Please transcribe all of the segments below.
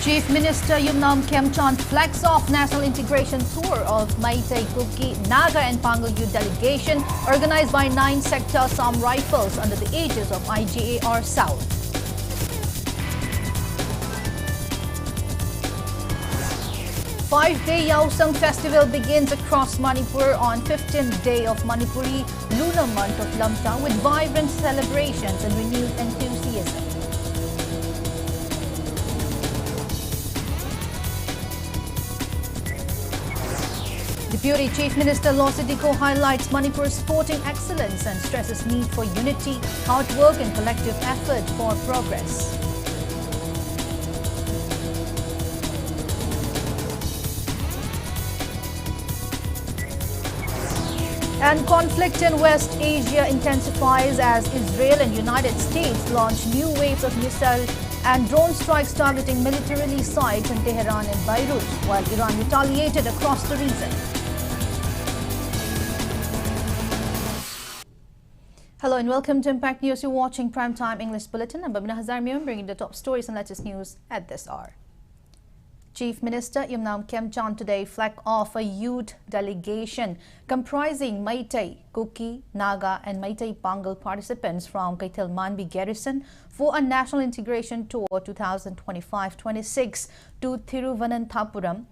Chief Minister Yaoang flags off National Integration Tour of Meitei, Kuki, Naga and Pangal Youth Delegation organized by 9 Sector Assam Rifles under the aegis of IGAR South. Five-day Yaoang festival begins across Manipur on 15th day of Manipuri lunar month of Lamtang with vibrant celebrations and renewed enthusiasm. Deputy Chief Minister Losidiko highlights Manipur's sporting excellence and stresses need for unity, hard work and collective effort for progress. And conflict in West Asia intensifies as Israel and United States launch new waves of missile and drone strikes targeting militarily sites in Tehran and Beirut, while Iran retaliated across the region. Hello and welcome to Impact News. You're watching Primetime English Bulletin. I'm BABINA bringing the top stories and latest news at this hour. Chief Minister Yaoang today flagged off a youth delegation comprising Meitei, Kuki, Naga and Meitei Pangal participants from Kaithal Manbi Garrison for a National Integration Tour 2025-26 to Thiruvananthapuram,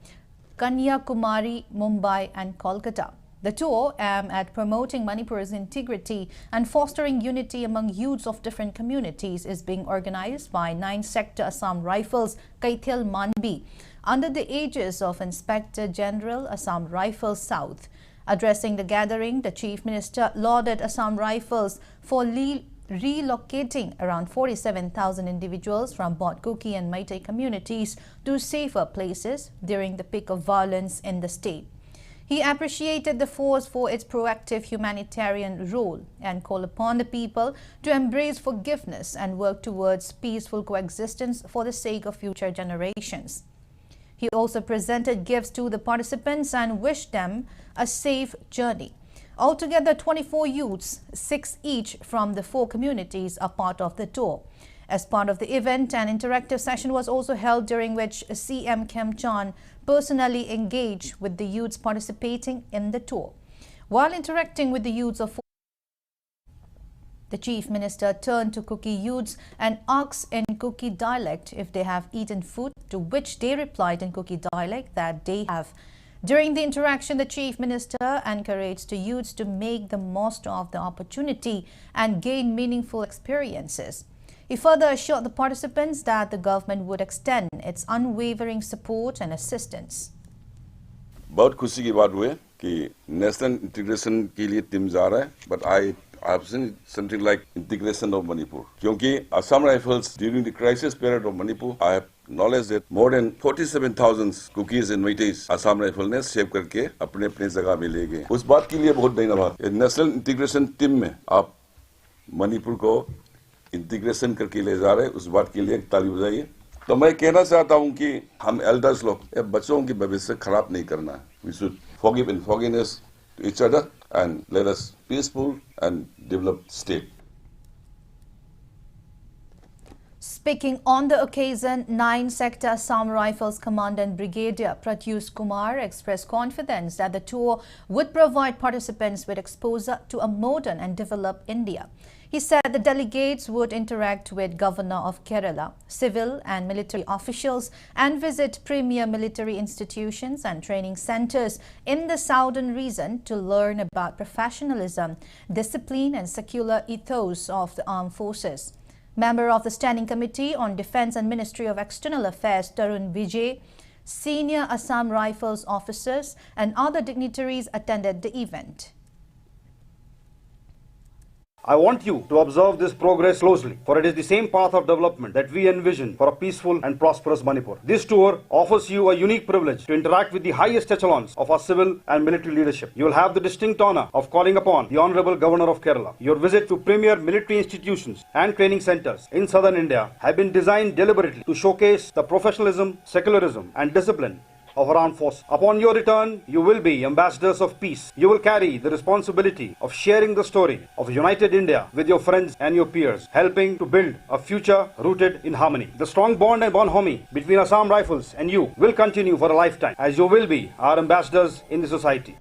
Kanyakumari, Mumbai and Kolkata. The tour aimed at promoting Manipur's integrity and fostering unity among youths of different communities is being organized by 9 Sector Assam Rifles, Kaithal Manbi, under the aegis of Inspector General Assam Rifles South. Addressing the gathering, the Chief Minister lauded Assam Rifles for relocating around 47,000 individuals from both Kuki and Meitei communities to safer places during the peak of violence in the state. He appreciated the force for its proactive humanitarian role and called upon the people to embrace forgiveness and work towards peaceful coexistence for the sake of future generations. He also presented gifts to the participants and wished them a safe journey. Altogether, 24 youths, 6 each from the 4 communities, are part of the tour. As part of the event, an interactive session was also held during which CM Kemchan personally engaged with the youths participating in the tour. While interacting with the youths of the Chief Minister turned to Kuki youths and asked in Kuki dialect if they have eaten food, to which they replied in Kuki dialect that they have. During the interaction, the Chief Minister encouraged the youths to make the most of the opportunity and gain meaningful experiences. He further assured the participants that the government would extend its unwavering support and assistance. बहुत खुशी की बात हुई कि national integration के लिए team जा रहा है, but I have seen something like integration of Manipur. क्योंकि Assam Rifles during the crisis period of Manipur, I have knowledge that more than 47,000 cookies and Meiteis Assam Rifle ने save करके अपने अपने जगह में ले गए. उस बात के लिए बहुत धन्यवाद. नेशनल इंटीग्रेशन टीम में आप मणिपुर को इंटीग्रेशन करके ले जा रहे हैं, उस बात के लिए एक ताली बजाइए. तो मैं कहना चाहता हूं कि हम एल्डर्स लोग बच्चों की भविष्य खराब नहीं करना है. We should forgive and forgiveness to each other and let us peaceful and developed state. Speaking on the occasion, 9 Sector Assam Rifles Commandant Brigadier Pratyush Kumar expressed confidence that the tour would provide participants with exposure to a modern and developed India. He said the delegates would interact with Governor of Kerala, civil and military officials, and visit premier military institutions and training centers in the southern region to learn about professionalism, discipline and secular ethos of the armed forces. Member of the Standing Committee on Defence and Ministry of External Affairs, Tarun Vijay, senior Assam Rifles officers and other dignitaries attended the event. I want you to observe this progress closely, for it is the same path of development that we envision for a peaceful and prosperous Manipur. This tour offers you a unique privilege to interact with the highest echelons of our civil and military leadership. You will have the distinct honor of calling upon the Honorable Governor of Kerala. Your visit to premier military institutions and training centers in southern India have been designed deliberately to showcase the professionalism, secularism and discipline of our armed forces. Upon your return, you will be ambassadors of peace. You will carry the responsibility of sharing the story of a united India with your friends and your peers, helping to build a future rooted in harmony. The strong bond and bonhomie between Assam Rifles and you will continue for a lifetime, as you will be our ambassadors in the society.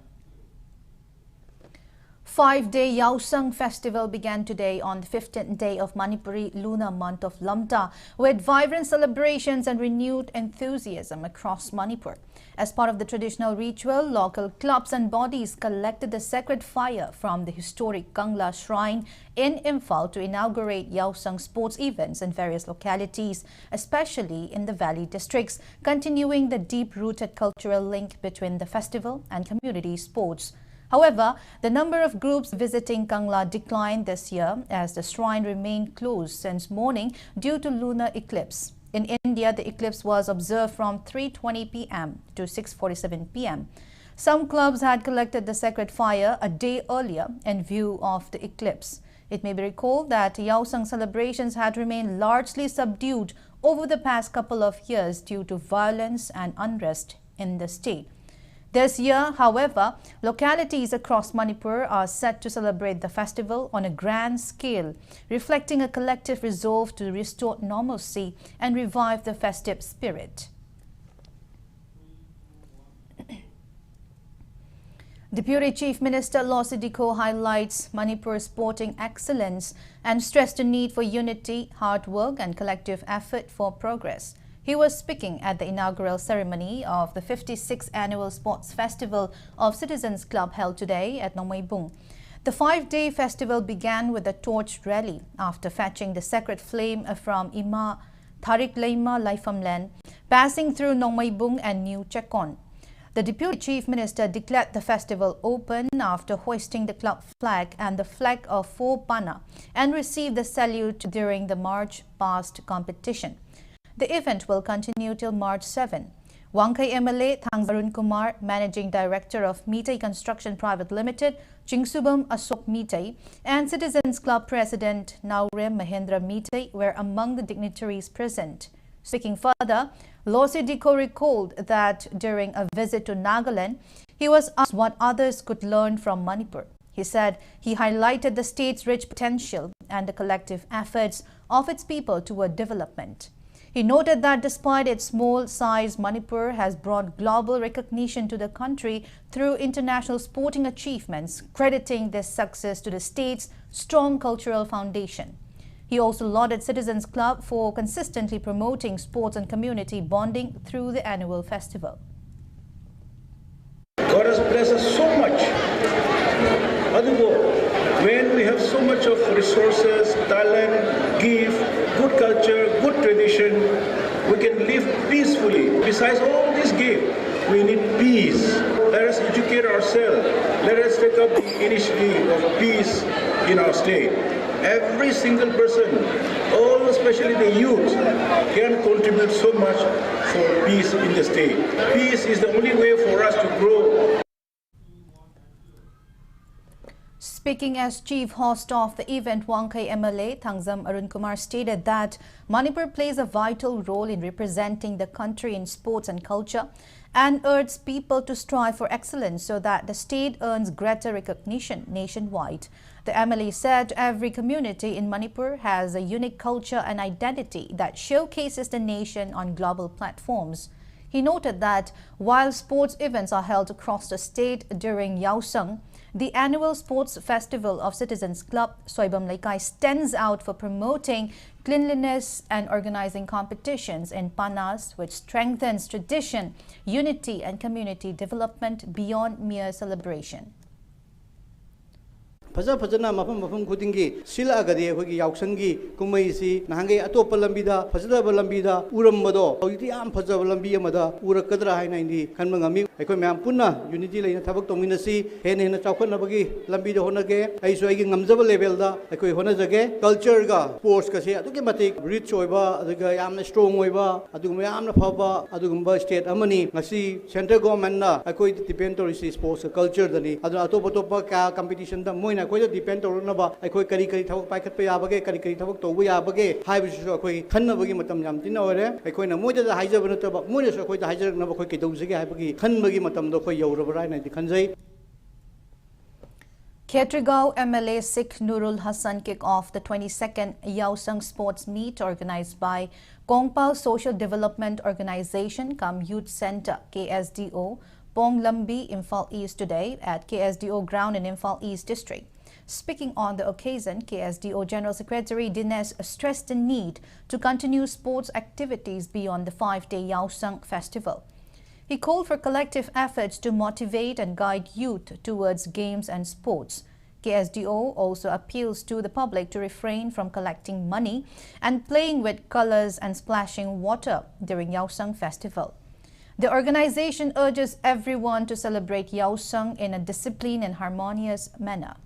5-day Yaoang festival began today on the 15th day of Manipuri lunar month of Lamta, with vibrant celebrations and renewed enthusiasm across Manipur. As part of the traditional ritual, local clubs and bodies collected the sacred fire from the historic Kangla shrine in Imphal to inaugurate Yaoang sports events in various localities, especially in the valley districts, continuing the deep-rooted cultural link between the festival and community sports. However, the number of groups visiting Kangla declined this year as the shrine remained closed since morning due to lunar eclipse. In India, the eclipse was observed from 3:20 p.m. to 6:47 p.m. Some clubs had collected the sacred fire a day earlier in view of the eclipse. It may be recalled that Yaoang celebrations had remained largely subdued over the past couple of years due to violence and unrest in the state. This year, however, localities across Manipur are set to celebrate the festival on a grand scale, reflecting a collective resolve to restore normalcy and revive the festive spirit. Deputy Chief Minister Losy Dikho highlights Manipur's sporting excellence and stressed the need for unity, hard work and collective effort for progress. He was speaking at the inaugural ceremony of the 56th Annual Sports Festival of Citizens Club held today at Nongmaibung. The 5-day festival began with a torch rally after fetching the sacred flame from Ima Tharik Leima Laifamlen, passing through Nongmaibung and New Chekon. The Deputy Chief Minister declared the festival open after hoisting the club flag and the flag of 4 Pana and received the salute during the march past competition. The event will continue till March 7. Wangkai MLA Thangzarun Kumar, Managing Director of Mitay Construction Private Limited, Chingsubam Asok Mitay, and Citizens Club President Naurem Mahendra Mitay were among the dignitaries present. Speaking further, Losy Dikho recalled that during a visit to Nagaland, he was asked what others could learn from Manipur. He said he highlighted the state's rich potential and the collective efforts of its people toward development. He noted that despite its small size, Manipur has brought global recognition to the country through international sporting achievements, crediting this success to the state's strong cultural foundation. He also lauded Citizens Club for consistently promoting sports and community bonding through the annual festival. God has blessed us so much. When we have so much of resources, talent, gift, good culture, good tradition, we can live peacefully. Besides all this gift, we need peace. Let us educate ourselves. Let us take up the initiative of peace in our state. Every single person, all especially the youth, can contribute so much for peace in the state. Peace is the only way for us to grow. Speaking as chief host of the event, Wangkai MLA Thangzam Arun Kumar stated that Manipur plays a vital role in representing the country in sports and culture and urged people to strive for excellence so that the state earns greater recognition nationwide. The MLA said every community in Manipur has a unique culture and identity that showcases the nation on global platforms. He noted that while sports events are held across the state during Yaoang, the annual sports festival of Citizens Club Soibam Laikai stands out for promoting cleanliness and organizing competitions in Panas, which strengthens tradition, unity and community development beyond mere celebration. फजना मफम खुदिंगी सिलागदे अखोगी यावसंगी कुमैसी नहांगे अतोप लंबीदा फजदब लंबीदा उरमबदो हौजिति याम फजब लंबी अमदा उरकदरा हाइना इंदी खनम ngami अखोय ma'am पुन्ना unity लेना थबक तोंगिनसी हेन हेन चावखनबगी लंबीदा होनगे अइसो अइगी ngamjaba level दा अखोय होनजगे culture गा sports कसे अदुगे मतिक रिच ओइबा अदुगा यामना स्ट्रांग ओइबा अदुगुम यामना फबा अदुगुम स्टेट अमनी ngasi सेंट्रल गवर्नमेंट ना अखोय डिपेंड तोरिसी स्पोर्ट्स कल्चर दनी अदु अतोप अतोप का कंपटीशन दा मोइना ꯑꯩꯈꯣꯏꯗ ꯗꯤꯄꯦꯟ ꯇꯧꯔꯛꯅꯕ ꯑꯩꯈꯣꯏ ꯀꯔꯤ ꯀꯔꯤ ꯊꯕꯛ ꯄꯥꯏꯈꯠꯄ ꯌꯥꯕꯒꯦ ꯀꯔꯤ ꯀꯔꯤ ꯊꯕꯛ ꯇꯧꯕ ꯌꯥꯕꯒꯦ ꯍꯥꯏꯕꯁꯤꯁꯨ ꯑꯩꯈꯣꯏ ꯈꯟꯅꯕꯒꯤ ꯃꯇꯝ ꯌꯥꯝ ꯊꯤꯅ ꯑꯣꯏꯔꯦ ꯑꯩꯈꯣꯏꯅ ꯃꯣꯏꯗ ꯍꯥꯏꯖꯕ ꯅꯠꯇꯕ ꯃꯣꯏꯅꯁꯨ ꯑꯩꯈꯣꯏꯗ ꯍꯥꯏꯖꯔꯛꯅꯕ ꯑꯩꯈꯣꯏ ꯀꯩꯗꯧꯁꯤꯒꯦ ꯍꯥꯏꯕꯒꯤ ꯈꯟꯕꯒꯤ ꯃꯇꯝꯗꯣ ꯑꯩꯈꯣꯏ ꯌꯧꯔꯕ꯭ꯔꯥ ꯍꯥꯏꯅꯗꯤ ꯈꯟꯖꯩ. Khetrigao MLA Sikh Nurul Hassan kicked off the 22nd Yaoang Sports Meet organized by Kongpal Social Development Organization cum Youth Centre KSDO Pong Lambi, Imphal East today at KSDO ground in Imphal East District. Speaking on the occasion, KSDO General Secretary Dinesh stressed the need to continue sports activities beyond the 5-day Yaoang Festival. He called for collective efforts to motivate and guide youth towards games and sports. KSDO also appeals to the public to refrain from collecting money and playing with colors and splashing water during Yaoang Festival. The organization urges everyone to celebrate Yaoang in a disciplined and harmonious manner.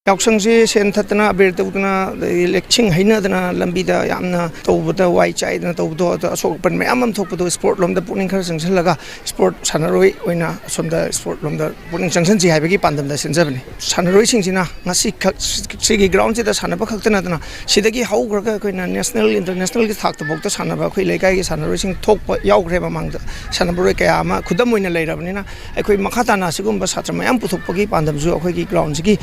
Yaoang se sen thatna ber tawdna lecting hainadna lambida yamna tawbada wai chaidna tawdo asok pan mayam am thokpado sport lomda puning khar sanglaga sport sanaroi oina somda sport lomda puning sangsan ji haibagi pandamda senjabani sanaroi singsina ngasi sigi ground se da sanaba khaktana dana sidagi haugraga koina national international gi thakta bokta sanaba khoi lekai gi sanaroi sing thokpa yaugreba mangda sanabroi kaya ama khudam oina leirabnina akhoi makhatana sigumba satra mayam puthokpagi pandamju akhoi gi ground gi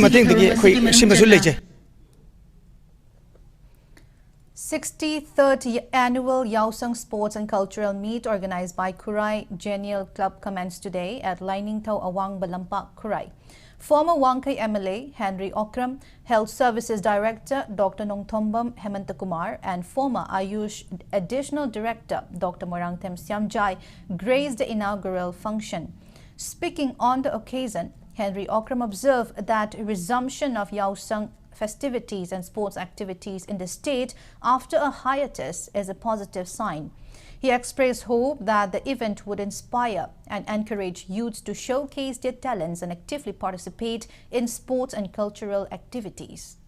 63rd Annual Yaoang Sports and Cultural Meet organized by Kurai Genial Club commenced today at Lainingthau Awang Balampak, Kurai. Former Wangkai MLA Henry Okram, Health Services Director Dr. Nongthombam Hemantakumar and former Ayush Additional Director Dr. Morangthem Siamjai graced the inaugural function. Speaking on the occasion, Henry Okram observed that resumption of Yaoang festivities and sports activities in the state after a hiatus is a positive sign. He expressed hope that the event would inspire and encourage youths to showcase their talents and actively participate in sports and cultural activities.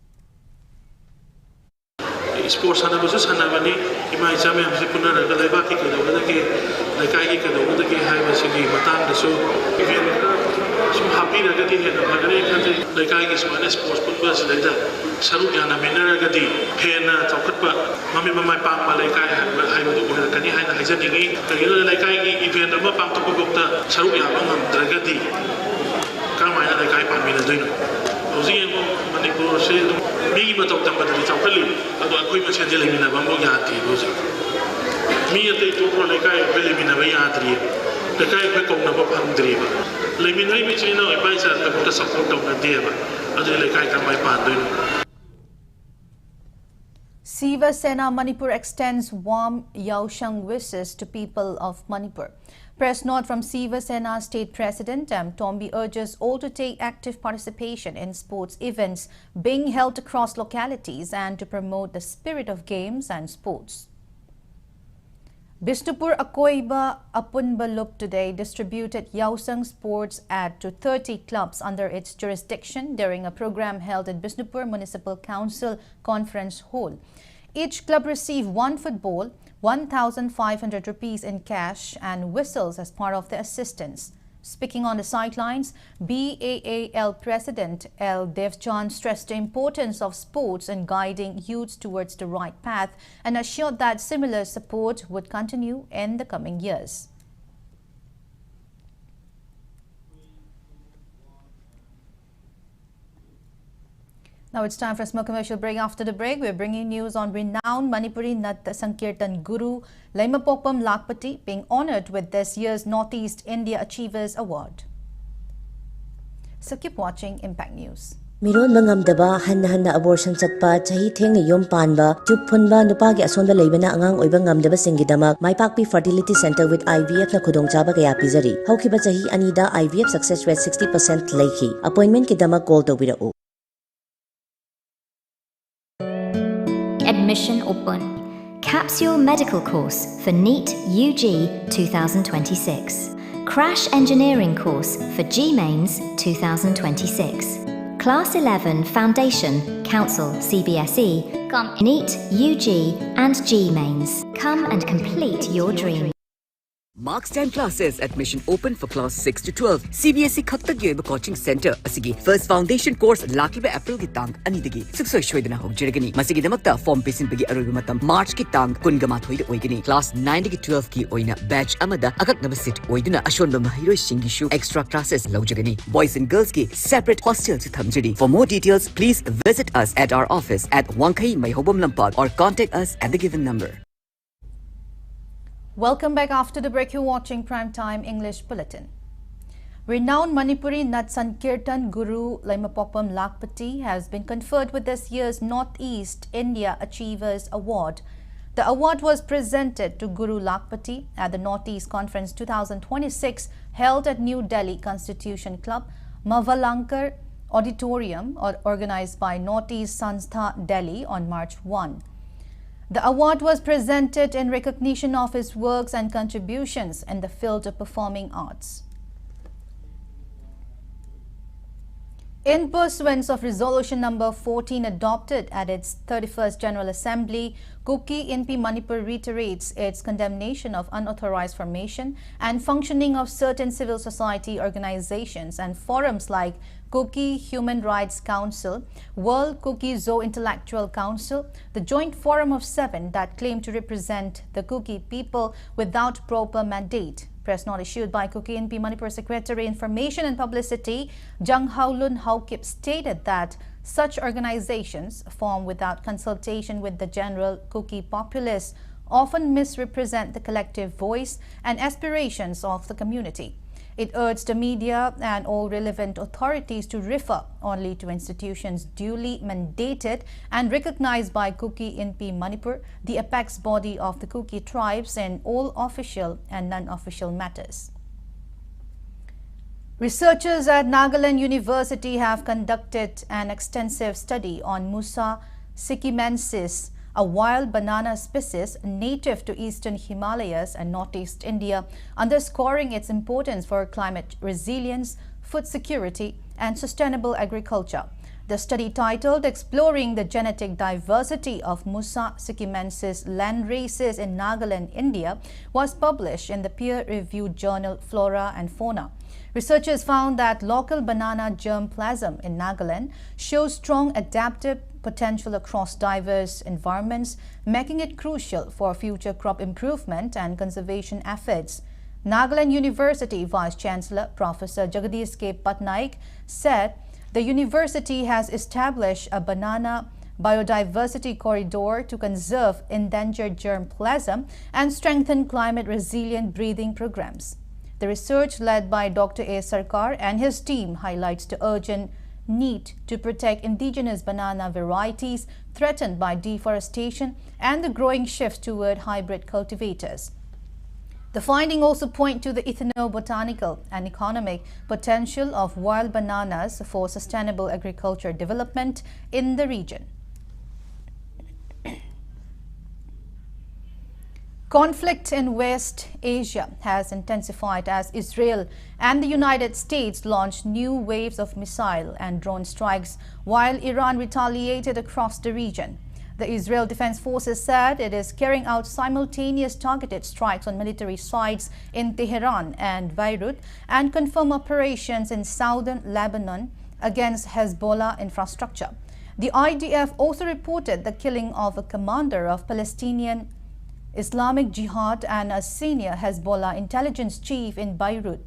Sports sanabaju sanabani imai jame amse punaraga leibaki kadawdagi lekai kadawdagi haibasigi matangdasu event sum happy ragadi hena magare khanje lekai gi smane sports punba sida saru yana menaragadi hena chokhatpa mami mamai pangma lekai haibadu orakani haina haijaningi kagilo lekai gi event ama pangtokpa bokta saru yana ngamdragadi kamaina lekai pamina doino Ozien Manipur se mi matau tambah dari cakali atau aku ini masih ada lemina bambu yati dozi. Mi ate itu pro lekai belemina bayatri, lekai bekong napa pandri ba. Lemina ini macam mana? Ibai saya tak boleh support orang dia ba. Ada lekai kamai pandu. Siva Sena Manipur extends warm Yaoang wishes to people of Manipur. Press note from Siva Sena State President M. Tombi urges all to take active participation in sports events being held across localities and to promote the spirit of games and sports. Bishnupur Akoiba Apunbalup today distributed Yaoang sports ad to 30 clubs under its jurisdiction during a program held at Bishnupur Municipal Council Conference Hall. Each club received one football, 1,500 rupees in cash and whistles as part of the assistance. Speaking on the sidelines, BAAL President L. Devchan stressed the importance of sports in guiding youths towards the right path and assured that similar support would continue in the coming years. Now it's time for a small commercial break. After the break, we're bringing news on renowned Manipuri Nat Sankirtan Guru Laimapokpam Lakpati being honored with this year's Northeast India Achievers Award. So keep watching Impact News. Miron mangamdaba hanna abortion chatpa chahi theng yom panba tube phunba nupa gi asonda leibana angang oiba ngamdaba singidamak maipakpi fertility center with IVF na khudongchaba kaya pizari haukiba chahi anida IVF success rate 60% leikhi appointment ki damak call tawbirau. Admission open. Capsule Medical Course for NEET UG 2026. Crash Engineering Course for GMains 2026. Class 11 Foundation, Council CBSE, NEET UG and GMains. Come and complete your dream. Marks 10 classes, admission open for class 6 to 12. CBSE Khakta Gyoiba Coaching Center, Asigi First Foundation Course, Lakiba April ki tang Anidagi, Suksoi Shwedana Hog Jiragani, Masigi Damakta, Form Pisin Bigi Arugumatam, March ki tang Kungamat Hoida Oigani, Class 9 ki 12 ki Oina, Batch Amada, Akak Nabasit, Oiduna, Ashonba Mahiro Shingishu, extra classes Lojagani, Boys and Girls ki separate hostels to Thamjiri. For more details, please visit us at our office at Wangkai Maihobam Lampag or contact us at the given number. Welcome back after the break. You're watching Primetime English Bulletin. Renowned Manipuri Nat Sankirtan Guru Laimapokpam Lakpati has been conferred with this year's Northeast India Achievers Award. The award was presented to Guru Lakpati at the Northeast Conference 2026 held at New Delhi Constitution Club, Mavalankar Auditorium, organized by Northeast Sanstha Delhi on March 1. The award was presented in recognition of his works and contributions in the field of performing arts. In pursuance of Resolution Number 14 adopted at its 31st General Assembly, Kuki NP Manipur reiterates its condemnation of unauthorized formation and functioning of certain civil society organizations and forums like Kuki Human Rights Council, World Kuki Zoo Intellectual Council, the Joint Forum of Seven that claim to represent the Kuki people without proper mandate. Press note issued by Kuki NP Manipur Secretary Information and Publicity, Jang Haulun Haukip, stated that such organizations formed without consultation with the general Kuki populace often misrepresent the collective voice and aspirations of the community. It urged the media and all relevant authorities to refer only to institutions duly mandated and recognized by Kuki NP Manipur, the apex body of the Kuki tribes, in all official and non-official matters. Researchers at Nagaland University have conducted an extensive study on Musa sikimensis, a wild banana species native to eastern Himalayas and northeast India, underscoring its importance for climate resilience, food security, and sustainable agriculture. The study, titled Exploring the Genetic Diversity of Musa sikimensis land races in Nagaland, India, was published in the peer-reviewed journal Flora and Fauna. Researchers found that local banana germplasm in Nagaland shows strong adaptive potential across diverse environments, making it crucial for future crop improvement and conservation efforts. Nagaland University Vice-Chancellor Professor Jagadish K. Patnaik said the university has established a banana biodiversity corridor to conserve endangered germplasm and strengthen climate-resilient breeding programs. The research, led by Dr. A. Sarkar and his team, highlights the urgent need to protect indigenous banana varieties threatened by deforestation and the growing shift toward hybrid cultivators. The findings also point to the ethnobotanical and economic potential of wild bananas for sustainable agriculture development in the region. Conflict in West Asia has intensified as Israel and the United States launched new waves of missile and drone strikes while Iran retaliated across the region. The Israel Defense Forces said it is carrying out simultaneous targeted strikes on military sites in Tehran and Beirut and confirmed operations in southern Lebanon against Hezbollah infrastructure. The IDF also reported the killing of a commander of Palestinian Islamic Jihad and a senior Hezbollah intelligence chief in Beirut.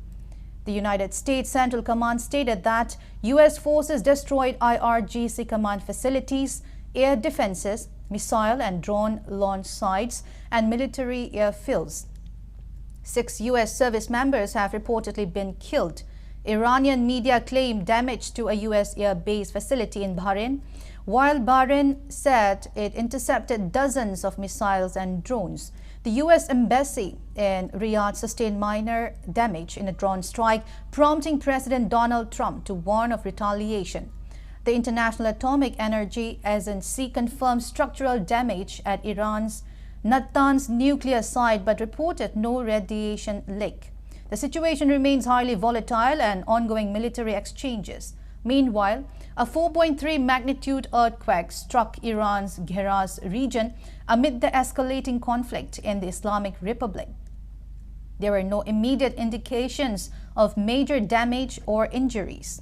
The United States Central Command stated that U.S. forces destroyed IRGC command facilities, air defenses, missile and drone launch sites, and military airfields. 6 U.S. service members have reportedly been killed. Iranian media claimed damage to a U.S. air base facility in Bahrain, while Bahrain said it intercepted dozens of missiles and drones. The U.S. Embassy in Riyadh sustained minor damage in a drone strike, prompting President Donald Trump to warn of retaliation. The International Atomic Energy Agency confirmed structural damage at Iran's Natanz nuclear site but reported no radiation leak. The situation remains highly volatile and ongoing military exchanges. Meanwhile, a 4.3 magnitude earthquake struck Iran's Geras region amid the escalating conflict in the Islamic Republic. There were no immediate indications of major damage or injuries.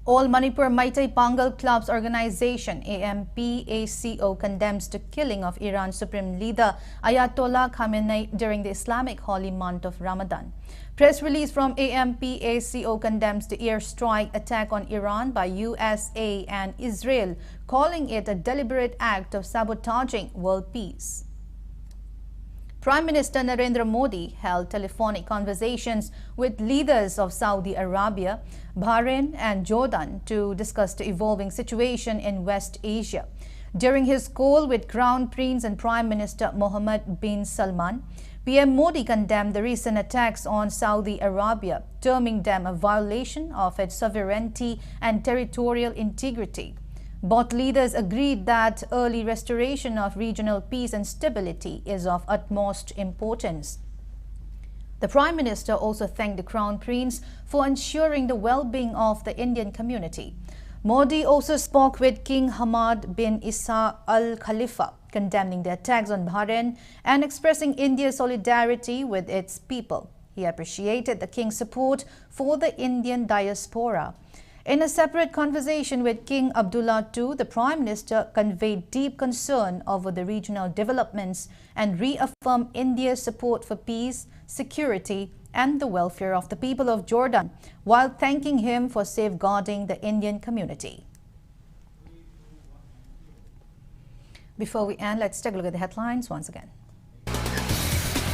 All Manipur Maitai Pangal Clubs Organization AMPACO condemns the killing of Iran's Supreme Leader Ayatollah Khamenei during the Islamic holy month of Ramadan. Press release from AMPACO condemns the airstrike attack on Iran by USA and Israel, calling it a deliberate act of sabotaging world peace. Prime Minister Narendra Modi held telephonic conversations with leaders of Saudi Arabia, Bahrain and Jordan to discuss the evolving situation in West Asia. During his call with Crown Prince and Prime Minister Mohammed bin Salman, PM Modi condemned the recent attacks on Saudi Arabia, terming them a violation of its sovereignty and territorial integrity. Both leaders agreed that early restoration of regional peace and stability is of utmost importance. The Prime Minister also thanked the Crown Prince for ensuring the well-being of the Indian community. Modi also spoke with King Hamad bin Isa Al Khalifa, condemning the attacks on Bahrain and expressing India's solidarity with its people. He appreciated the King's support for the Indian diaspora. In a separate conversation with King Abdullah II, the Prime Minister conveyed deep concern over the regional developments and reaffirmed India's support for peace, security, and the welfare of the people of Jordan, while thanking him for safeguarding the Indian community. Before we end, let's take a look at the headlines once again.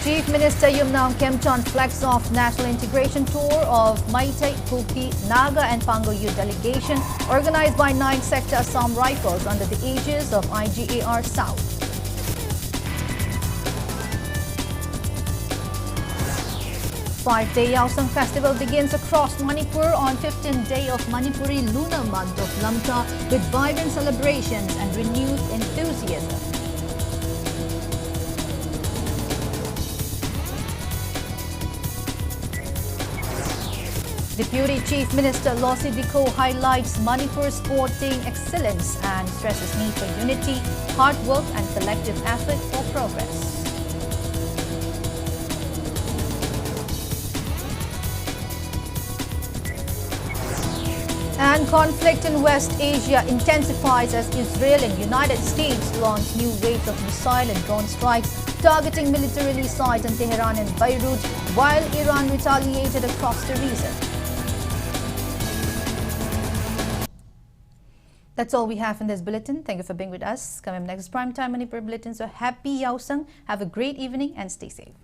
Chief Minister Yaoang flags off National Integration Tour of Maitai, Kuki, Naga and Pango Youth Delegation organized by 9th Sector Assam Rifles under the aegis of IGAR South. Five-day Yaoang Festival begins across Manipur on 15th day of Manipuri lunar month of Lamta with vibrant celebrations and renewed enthusiasm. Deputy Chief Minister Lossi Diko highlights Manipur's sporting excellence and stresses need for unity, hard work and collective effort for progress. And conflict in West Asia intensifies as Israel and United States launch new waves of missile and drone strikes targeting militarily sites in Tehran and Beirut, while Iran retaliated across the region. That's all we have in this bulletin. Thank you for being with us. Coming up next, Primetime Manipur Bulletin. So happy Yaoang. Have a great evening and stay safe.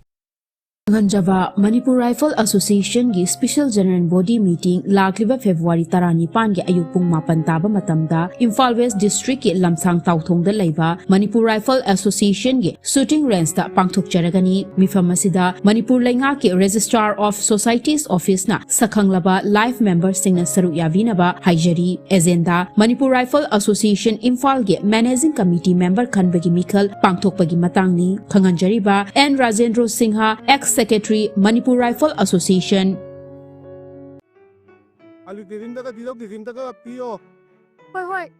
Java Manipur Rifle Association gi Special General Body Meeting lakliba February 19 gi ayupung mapan taba matamda Imphal West District ki lamsang tauthong da leiba Manipur Rifle Association gi shooting range da pangthok jaragani mifam asida Manipur Lenga ki Registrar of Societies Office na sakhanglaba life members singna saru yavinaba haijari agenda Manipur Rifle Association Imphal gi Managing Committee member khanbagi mikal pangthok pagi matangni khanganjariba N Rajendra Singha ex Secretary Manipur Rifle Association. Alu tirim daga pio. Wait.